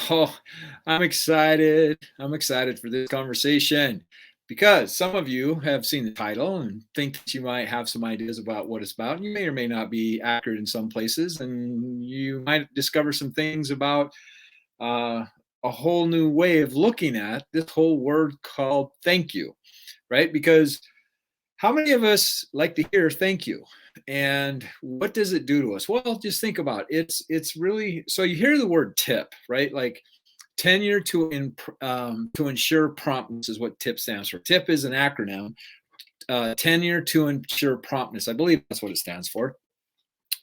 Oh, I'm excited. I'm excited for this conversation because some of you have seen the title and think that you might have some ideas about what it's about. You may or may not be accurate in some places, and you might discover some things about uh, a whole new way of looking at this whole word called thank you, right? Because how many of us like to hear thank you? And what does it do to us? Well, just think about it. It's really so you hear the word tip, right? Like tenure to ensure promptness is what TIP stands for. TIP is an acronym. Tenure to ensure promptness. I believe that's what it stands for.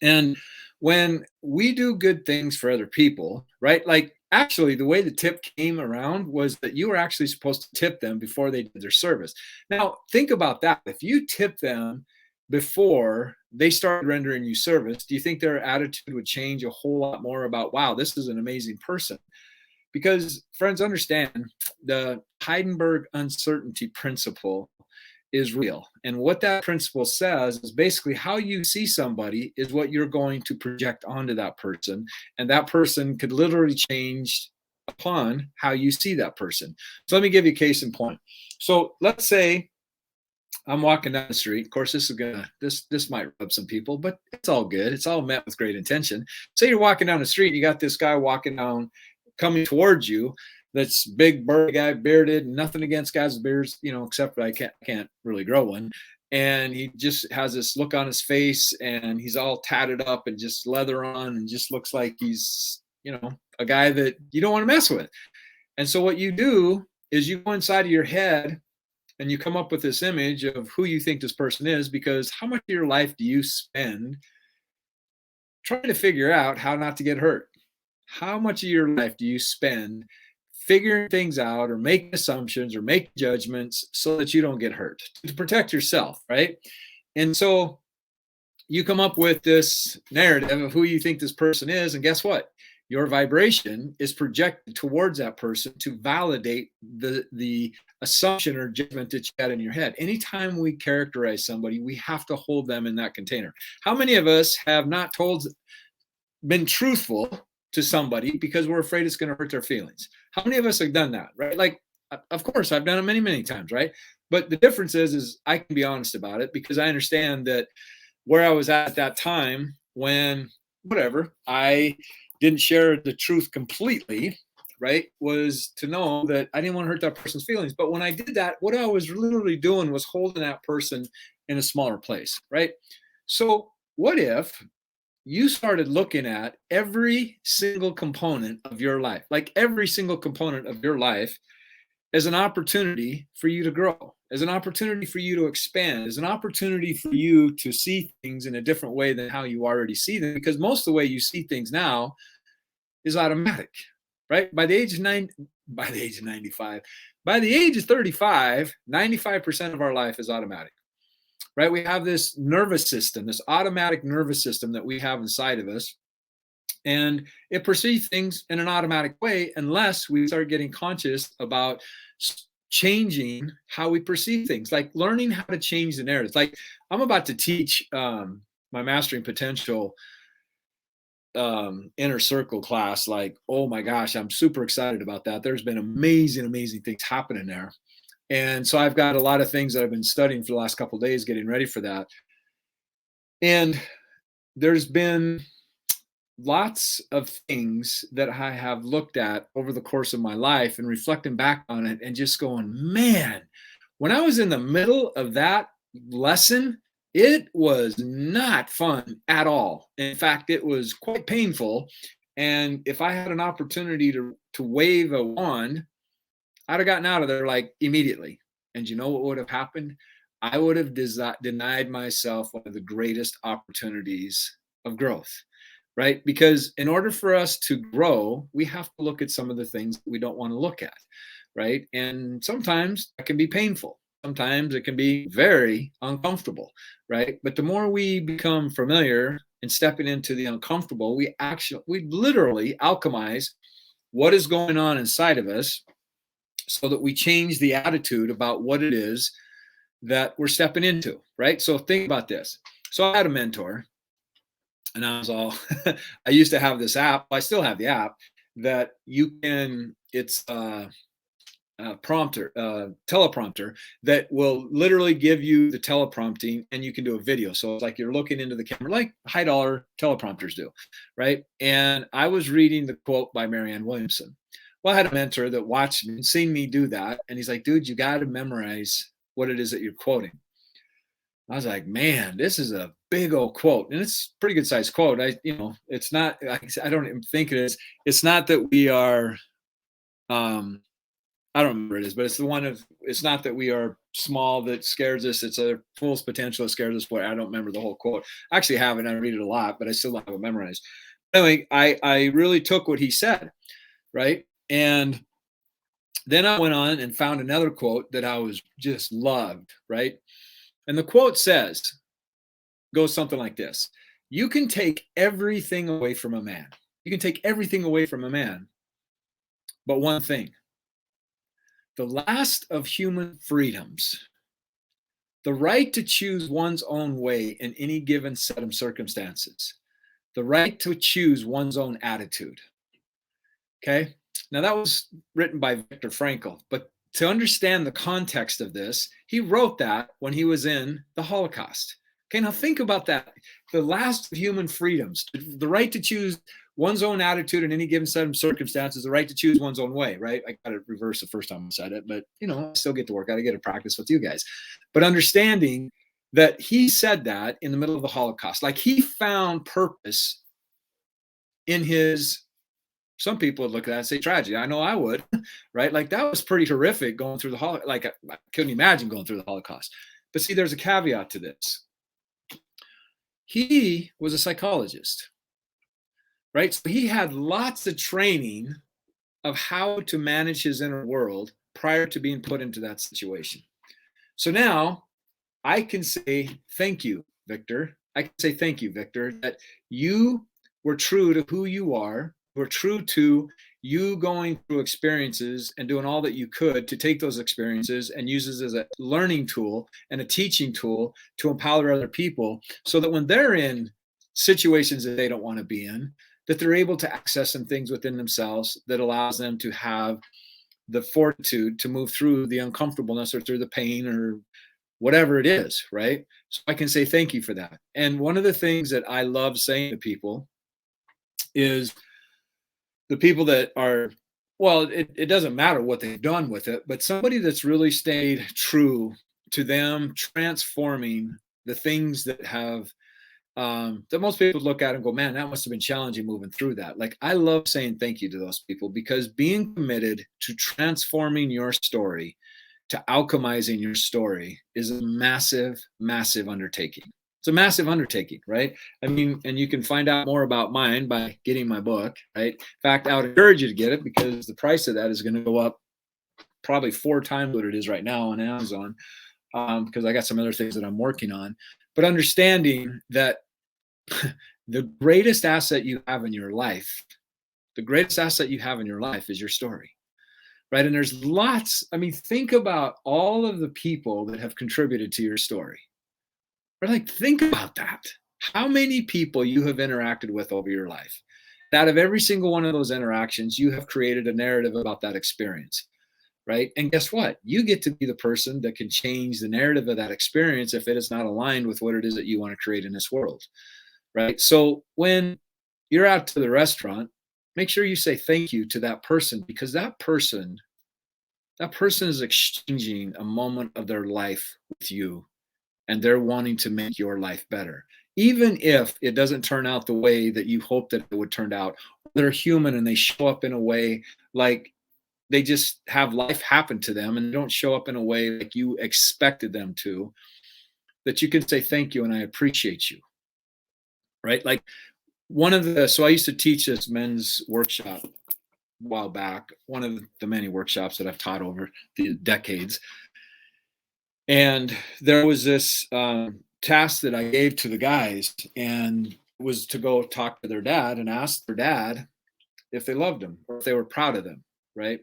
And when we do good things for other people, right? Like actually, the way the tip came around was that you were actually supposed to tip them before they did their service. Now, think about that. If you tip them before they started rendering you service, do you think their attitude would change a whole lot more about, wow, this is an amazing person? Because, friends, understand the Heidenberg uncertainty principle is real. And what that principle says is basically how you see somebody is what you're going to project onto that person. And that person could literally change upon how you see that person. So let me give you a case in point. So let's say I'm walking down the street. Of course, this might rub some people, but it's all good. It's all met with great intention. Say you're walking down the street, and you got this guy walking down, coming towards you. That's big, burly guy, bearded. Nothing against guys with beards, except that I can't really grow one. And he just has this look on his face, and he's all tatted up and just leather on, and just looks like he's, a guy that you don't want to mess with. And so what you do is you go inside of your head and you come up with this image of who you think this person is, because how much of your life do you spend trying to figure out how not to get hurt? How much of your life do you spend figuring things out or making assumptions or making judgments so that you don't get hurt, to protect yourself, right? And so you come up with this narrative of who you think this person is, and guess what? Your vibration is projected towards that person to validate the assumption or judgment that you had in your head. Anytime we characterize somebody, we have to hold them in that container. How many of us have not been truthful to somebody because we're afraid it's going to hurt their feelings? How many of us have done that, right? Like, of course, I've done it many, many times, right? But the difference is I can be honest about it because I understand that where I was at that time when, whatever, I didn't share the truth completely, right, was to know that I didn't want to hurt that person's feelings. But when I did that, what I was literally doing was holding that person in a smaller place, right? So what if you started looking at every single component of your life, like every single component of your life, as an opportunity for you to grow, as an opportunity for you to expand, as an opportunity for you to see things in a different way than how you already see them? Because most of the way you see things now is automatic, right? By the age of 95, by the age of 35, 95% of our life is automatic, right? We have this nervous system, this automatic nervous system that we have inside of us, and it perceives things in an automatic way unless we start getting conscious about changing how we perceive things, like learning how to change the narrative. Like I'm about to teach my Mastering Potential inner circle class. Like, oh my gosh, I'm super excited about that. There's been amazing things happening there. And so I've got a lot of things that I've been studying for the last couple of days getting ready for that. And there's been lots of things that I have looked at over the course of my life and reflecting back on it and just going, man, when I was in the middle of that lesson, it was not fun at all. In fact, it was quite painful. And if I had an opportunity to wave a wand, I'd have gotten out of there like immediately. And you know what would have happened? I would have denied myself one of the greatest opportunities of growth, right? Because in order for us to grow, we have to look at some of the things that we don't want to look at, right? And sometimes that can be painful. Sometimes it can be very uncomfortable, right? But the more we become familiar and stepping into the uncomfortable, we literally alchemize what is going on inside of us so that we change the attitude about what it is that we're stepping into, right? So think about this. So I had a mentor, and I was all, I used to have this app. I still have the app that it's teleprompter that will literally give you the teleprompting, and you can do a video. So it's like you're looking into the camera, like high dollar teleprompters do, right? And I was reading the quote by Marianne Williamson. Well, I had a mentor that watched me and seen me do that. And he's like, dude, you got to memorize what it is that you're quoting. I was like, man, this is a big old quote. And it's a pretty good sized quote. It's not, I don't even think it is. It's not that we are, I don't remember what it is, but it's not that we are small that scares us. It's a fool's potential that scares us. Boy, I don't remember the whole quote. I actually have it. I read it a lot, but I still don't have it memorized. Anyway, I really took what he said, right? And then I went on and found another quote that I was just loved, right? And the quote goes something like this: you can take everything away from a man. You can take everything away from a man, but one thing: the last of human freedoms, the right to choose one's own way in any given set of circumstances, the right to choose one's own attitude. Okay. Now, that was written by Viktor Frankl, but to understand the context of this, he wrote that when he was in the Holocaust. Okay, now think about that. The last of human freedoms, the right to choose one's own attitude in any given set of circumstances, the right to choose one's own way, right? I got it reversed the first time I said it, but I still get to work. I get to practice with you guys. But understanding that he said that in the middle of the Holocaust, like he found purpose in his, some people would look at that and say tragedy. I know I would, right? Like that was pretty horrific going through the Holocaust. Like I couldn't imagine going through the Holocaust. But see, there's a caveat to this. He was a psychologist, right? So he had lots of training of how to manage his inner world prior to being put into that situation. So now I can say, thank you, Victor. I can say, thank you, Victor, that you were true to who you are, were true to you going through experiences and doing all that you could to take those experiences and use it as a learning tool and a teaching tool to empower other people so that when they're in situations that they don't want to be in, that they're able to access some things within themselves that allows them to have the fortitude to move through the uncomfortableness or through the pain or whatever it is, right? So I can say thank you for that. And one of the things that I love saying to people is the people that are, well, it doesn't matter what they've done with it, but somebody that's really stayed true to them, transforming the things that have, that most people look at and go, man, that must have been challenging moving through that. Like, I love saying thank you to those people because being committed to transforming your story, to alchemizing your story is a massive, massive undertaking. It's a massive undertaking, right? I mean, and you can find out more about mine by getting my book, right? In fact, I would encourage you to get it because the price of that is going to go up probably 4 times what it is right now on Amazon, because I got some other things that I'm working on. But understanding that the greatest asset you have in your life, the greatest asset you have in your life is your story, right? And there's lots, I mean, think about all of the people that have contributed to your story. Right? Like, think about that. How many people you have interacted with over your life. Out of every single one of those interactions, you have created a narrative about that experience, right? And guess what? You get to be the person that can change the narrative of that experience if it is not aligned with what it is that you want to create in this world, right? So when you're out to the restaurant, make sure you say thank you to that person because that person is exchanging a moment of their life with you and they're wanting to make your life better. Even if it doesn't turn out the way that you hope that it would turn out, they're human and they show up in a way like they just have life happen to them and they don't show up in a way like you expected them to, that you can say thank you and I appreciate you, right? Like so I used to teach this men's workshop a while back, one of the many workshops that I've taught over the decades. And there was this task that I gave to the guys, and was to go talk to their dad and ask their dad if they loved him or if they were proud of them, right?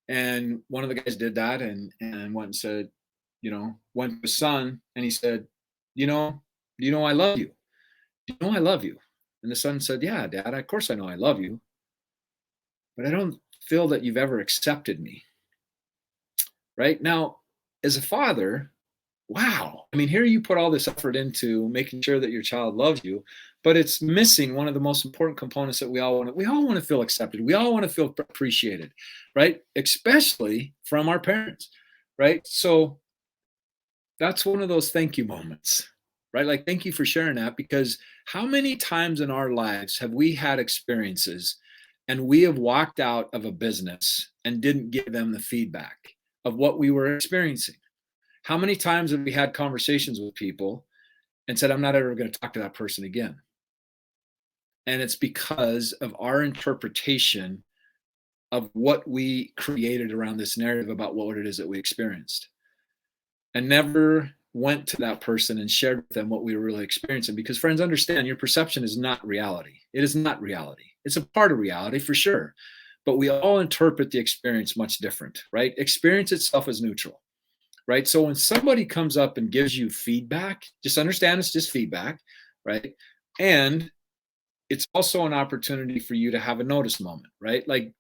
And one of the guys did that and went and said, went to his son and he said, I love you. I love you. And the son said, yeah, Dad, of course I know I love you. but I don't feel that you've ever accepted me. Right now, as a father, wow. I mean, here you put all this effort into making sure that your child loves you, but it's missing one of the most important components that we all want. We all want to feel accepted. We all want to feel appreciated, right? Especially from our parents, right? So that's one of those thank you moments, right? Like, thank you for sharing that, because how many times in our lives have we had experiences and we have walked out of a business and didn't give them the feedback of what we were experiencing? How many times have we had conversations with people and said, I'm not ever going to talk to that person again? And it's because of our interpretation of what we created around this narrative about what it is that we experienced, and never went to that person and shared with them what we were really experiencing. Because, friends, understand, your perception is not reality. It is not reality. It's a part of reality for sure, but we all interpret the experience much different, right? Experience itself is neutral, right? So when somebody comes up and gives you feedback, just understand it's just feedback, right? And it's also an opportunity for you to have a notice moment, right? Like,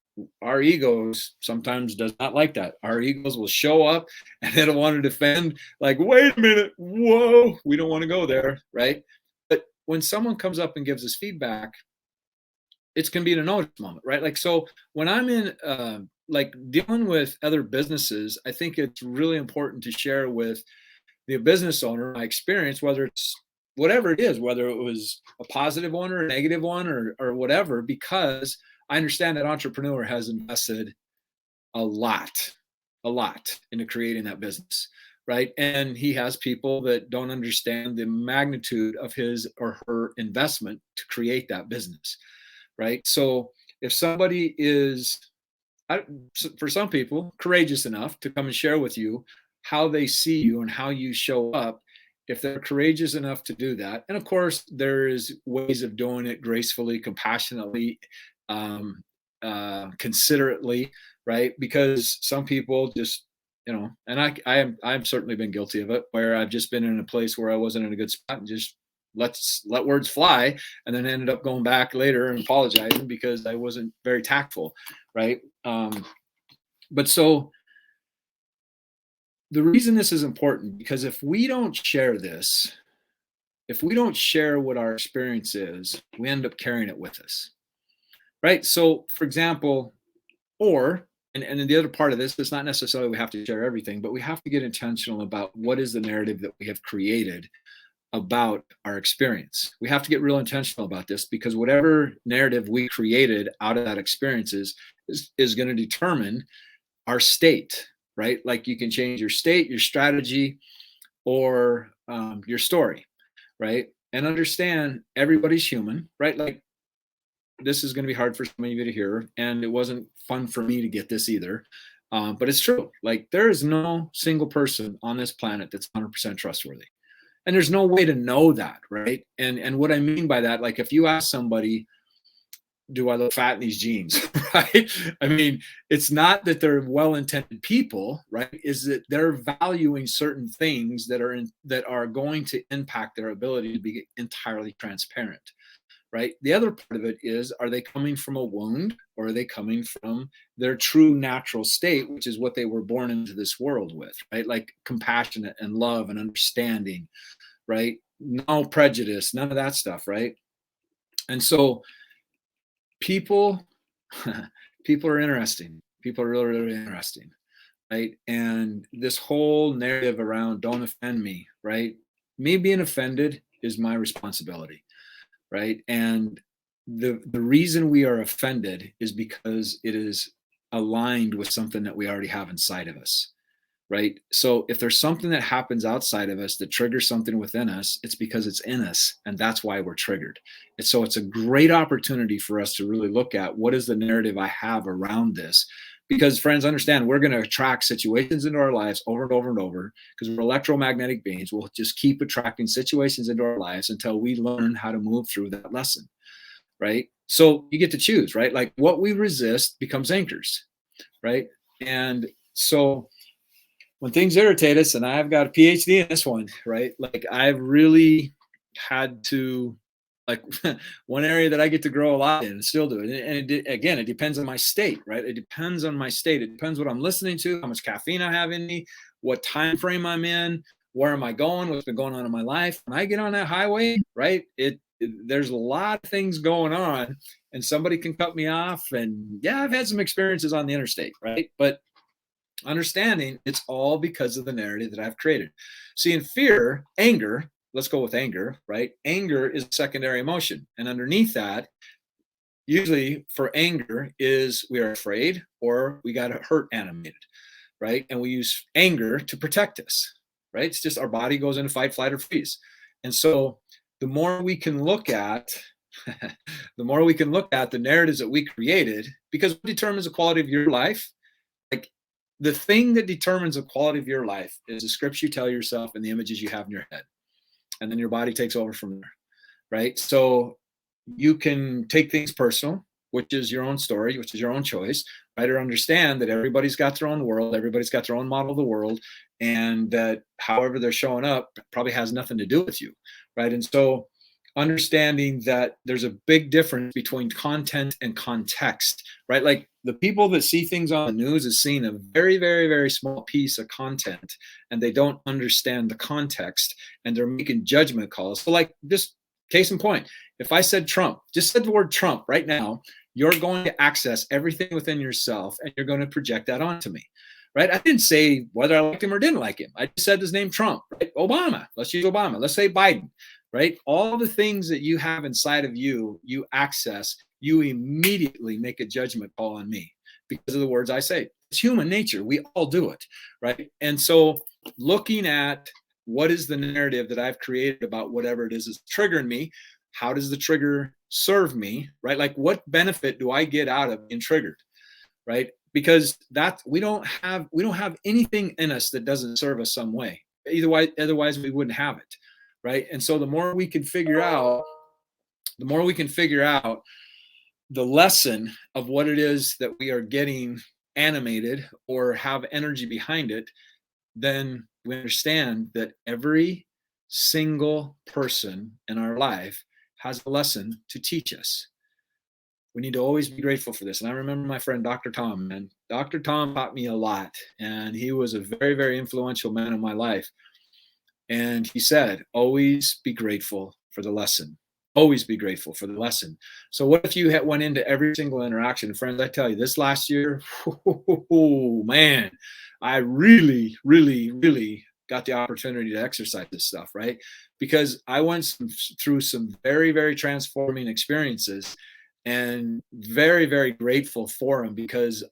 our egos sometimes does not like that. Our egos will show up and it'll want to defend, like, wait a minute, whoa, we don't want to go there, right? But when someone comes up and gives us feedback, it's going to be in a notice moment, right? Like, so when I'm in like dealing with other businesses, I think it's really important to share with the business owner my experience, whether it's whatever it is, whether it was a positive one or a negative one, or whatever, because I understand that entrepreneur has invested a lot, a lot into creating that business, right? And he has people that don't understand the magnitude of his or her investment to create that business, right? So if somebody is, for some people, courageous enough to come and share with you how they see you and how you show up, if they're courageous enough to do that, and of course there is ways of doing it gracefully, compassionately, um, considerately, right? Because some people just, and I've certainly been guilty of it, where I've just been in a place where I wasn't in a good spot and just let words fly, and then ended up going back later and apologizing because I wasn't very tactful, right? But so the reason this is important, because if we don't share this, if we don't share what our experience is, we end up carrying it with us, right? So, for example, and then the other part of this, it's not necessarily we have to share everything, but we have to get intentional about what is the narrative that we have created about our experience. We have to get real intentional about this, because whatever narrative we created out of that experience is going to determine our state, right? Like, you can change your state, your strategy, or your story, right? And understand everybody's human, right? Like, this is going to be hard for some of you to hear, and it wasn't fun for me to get this either. But it's true. Like, there is no single person on this planet that's 100% trustworthy, and there's no way to know that, right? And what I mean by that, like, if you ask somebody, do I look fat in these jeans? Right? I mean, it's not that they're well-intended people, right? Is that they're valuing certain things that are going to impact their ability to be entirely transparent, right? The other part of it is, are they coming from a wound, or are they coming from their true natural state, which is what they were born into this world with, right? Like, compassionate and love and understanding, right? No prejudice, none of that stuff, right? And so people people are interesting. People are really, really interesting, right? And this whole narrative around don't offend me, right? Me being offended is my responsibility, right? And the reason we are offended is because it is aligned with something that we already have inside of us, right? So if there's something that happens outside of us that triggers something within us, it's because it's in us, and that's why we're triggered. And so it's a great opportunity for us to really look at, what is the narrative I have around this? Because, friends, understand, we're going to attract situations into our lives over and over and over, because we're electromagnetic beings. We'll just keep attracting situations into our lives until we learn how to move through that lesson, right? So you get to choose, right? Like, what we resist becomes anchors, right? And so when things irritate us, and I've got a PhD in this one, right? Like, I've really had to like one area that I get to grow a lot in and still do it. Again, it depends on my state, right? It depends on my state. It depends what I'm listening to, how much caffeine I have in me, what time frame I'm in, where am I going, what's been going on in my life. When I get on that highway, right? There's a lot of things going on, and somebody can cut me off. And yeah, I've had some experiences on the interstate, right? But understanding it's all because of the narrative that I've created. See, in fear, anger, let's go with anger, right? Anger is a secondary emotion. And underneath that, usually for anger, is we are afraid or we got hurt animated, right? And we use anger to protect us, right? It's just our body goes into fight, flight, or freeze. And so the more we can look at, the more we can look at the narratives that we created, because what determines the quality of your life, like the thing that determines the quality of your life is the scripts you tell yourself and the images you have in your head. And then your body takes over from there, right? So you can take things personal, which is your own story, which is your own choice, right? Or understand that everybody's got their own world, everybody's got their own model of the world, and that however they're showing up probably has nothing to do with you, right? And so understanding that there's a big difference between content and context, right? Like the people that see things on the news is seeing a very, very, very small piece of content, and they don't understand the context, and they're making judgment calls. So like just case in point, if I said Trump, just said the word Trump right now, you're going to access everything within yourself and you're going to project that onto me, right? I didn't say whether I liked him or didn't like him. I just said his name Trump, right? Obama, let's use Obama. Let's say Biden, right? All the things that you have inside of you, you access, you immediately make a judgment call on me because of the words I say. It's human nature. We all do it, right? And so looking at what is the narrative that I've created about whatever it is that's triggering me, how does the trigger serve me, right? Like what benefit do I get out of being triggered, right? Because that we don't have anything in us that doesn't serve us some way. Otherwise we wouldn't have it, right? And so the more we can figure out the lesson of what it is that we are getting animated or have energy behind it, then we understand that every single person in our life has a lesson to teach us. We need to always be grateful for this. And I remember my friend, Dr. Tom, and Dr. Tom taught me a lot. And he was a very, very influential man in my life. And he said, always be grateful for the lesson. Always be grateful for the lesson. So what if you went into every single interaction? And friends, I tell you, this last year, oh, man, I really, really, really got the opportunity to exercise this stuff, right? Because I went through some very, very transforming experiences and very, very grateful for them because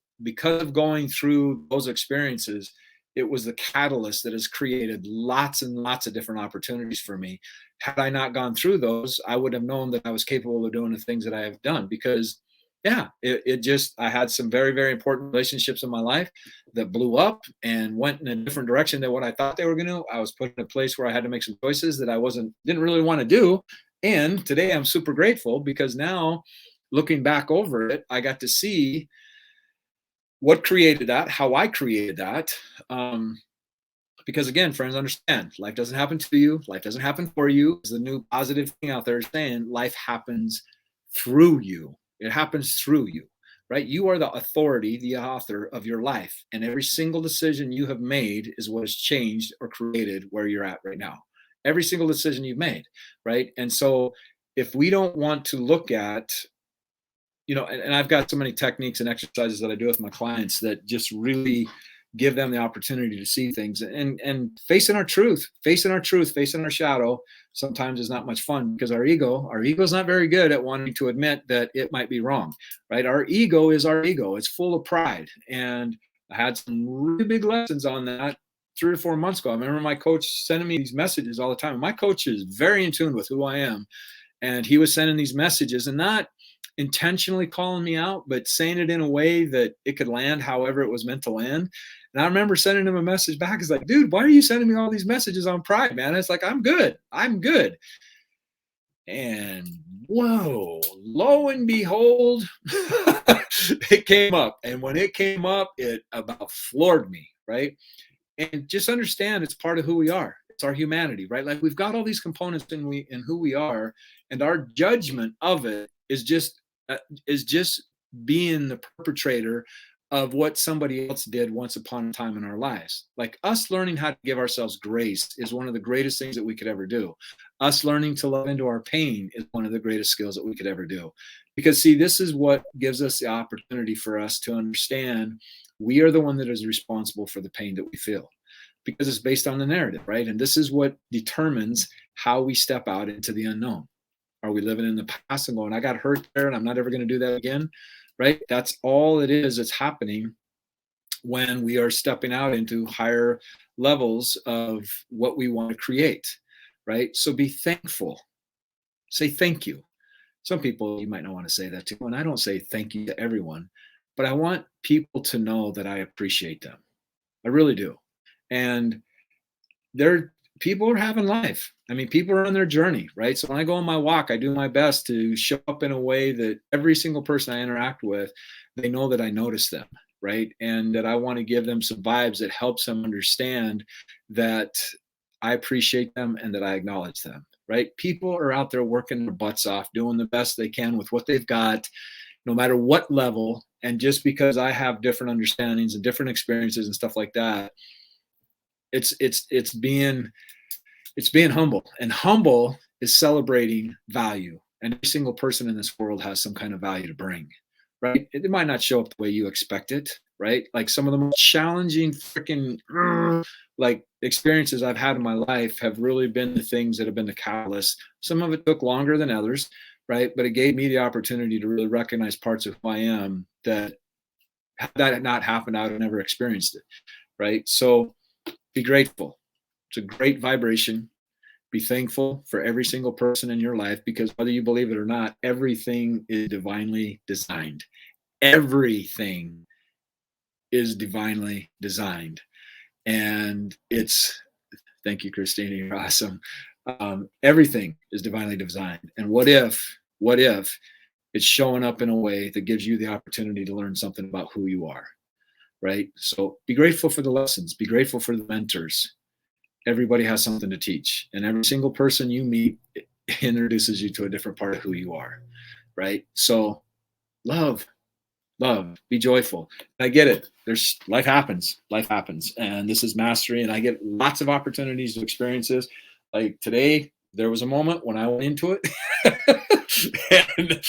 of going through those experiences, it was the catalyst that has created lots and lots of different opportunities for me. Had I not gone through those, I would have known that I was capable of doing the things that I have done because yeah, it just, I had some very, very important relationships in my life that blew up and went in a different direction than what I thought they were going to. I was put in a place where I had to make some choices that I didn't really want to do. And today I'm super grateful because now looking back over it, I got to see what created that, how I created that. Because again, friends, understand life doesn't happen to you. Life doesn't happen for you. There's the new positive thing out there saying life happens through you. It happens through you, right? You are the authority, the author of your life. And every single decision you have made is what has changed or created where you're at right now. Every single decision you've made, right? And so if we don't want to look at, and I've got so many techniques and exercises that I do with my clients that just really give them the opportunity to see things and facing our truth, facing our shadow sometimes is not much fun because our ego is not very good at wanting to admit that it might be wrong, right? Our ego is our ego. It's full of pride. And I had some really big lessons on that 3 or 4 months ago. I remember my coach sending me these messages all the time. My coach is very in tune with who I am. And he was sending these messages and not intentionally calling me out, but saying it in a way that it could land however it was meant to land. And I remember sending him a message back. It's like, dude, why are you sending me all these messages on pride, man? It's like, I'm good. And whoa, lo and behold, it came up. And when it came up, it about floored me, right? And just understand it's part of who we are. It's our humanity, right? Like we've got all these components in who we are, And our judgment of it is just being the perpetrator of what somebody else did once upon a time in our lives. Like us learning how to give ourselves grace is one of the greatest things that we could ever do. Us learning to love into our pain is one of the greatest skills that we could ever do. Because see, this is what gives us the opportunity for us to understand we are the one that is responsible for the pain that we feel, because it's based on the narrative, right? And this is what determines how we step out into the unknown. Are we living in the past and going, I got hurt there and I'm not ever going to do that again? Right? That's all it is that's happening when we are stepping out into higher levels of what we want to create, right? So be thankful. Say thank you. Some people, you might not want to say that to, and I don't say thank you to everyone, but I want people to know that I appreciate them. I really do. And they're people are having life. I mean, people are on their journey, right? So when I go on my walk, I do my best to show up in a way that every single person I interact with, they know that I notice them, right? And that I want to give them some vibes that helps them understand that I appreciate them and that I acknowledge them, right? People are out there working their butts off, doing the best they can with what they've got, no matter what level. And just because I have different understandings and different experiences and stuff like that, it's being humble, and humble is celebrating value, and every single person in this world has some kind of value to bring, right? It might not show up the way you expect it, right? Like some of the most challenging freaking like experiences I've had in my life have really been the things that have been the catalyst. Some of it took longer than others, right? But it gave me the opportunity to really recognize parts of who I am that had that not happened, I would have never experienced it, right? So be grateful. It's a great vibration. Be thankful for every single person in your life, because whether you believe it or not, everything is divinely designed. Everything is divinely designed. And thank you, Christina, you're awesome. Everything is divinely designed. And what if it's showing up in a way that gives you the opportunity to learn something about who you are, right? So be grateful for the lessons, be grateful for the mentors. Everybody has something to teach, and every single person you meet introduces you to a different part of who you are, right? So love, be joyful. I get it. Life happens, and this is mastery, and I get lots of opportunities to experience this. Like today, there was a moment when I went into it and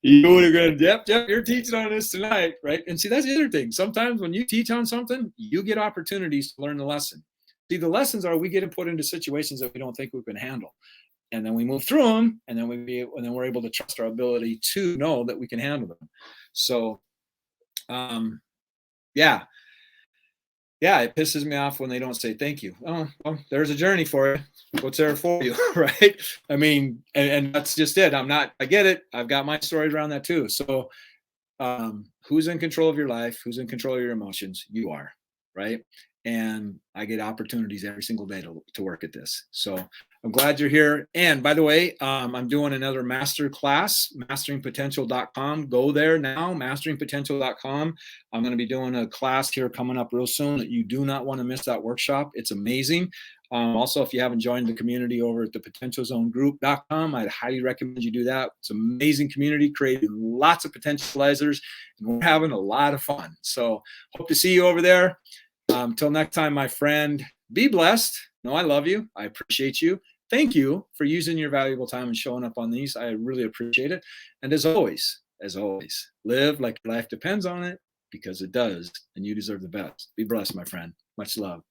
you would have gone, yep, you're teaching on this tonight, right? And see, that's the other thing. Sometimes when you teach on something, you get opportunities to learn the lesson. See, the lessons are we get put into situations that we don't think we can handle, and then we move through them, and then we're able to trust our ability to know that we can handle them. So, yeah, it pisses me off when they don't say thank you. Oh, well, there's a journey for you. What's there for you, right? I mean, and that's just it. I get it. I've got my stories around that too. So, who's in control of your life? Who's in control of your emotions? You are, right? And I get opportunities every single day to work at this. So I'm glad you're here. And by the way, I'm doing another master class, masteringpotential.com. Go there now, masteringpotential.com. I'm going to be doing a class here coming up real soon that you do not want to miss that workshop. It's amazing. Also, if you haven't joined the community over at the potentialzonegroup.com, I'd highly recommend you do that. It's an amazing community, creating lots of potentializers, and we're having a lot of fun. So hope to see you over there. Till next time, my friend, be blessed. No, I love you. I appreciate you. Thank you for using your valuable time and showing up on these. I really appreciate it. And as always, live like your life depends on it, because it does, and you deserve the best. Be blessed, my friend. Much love.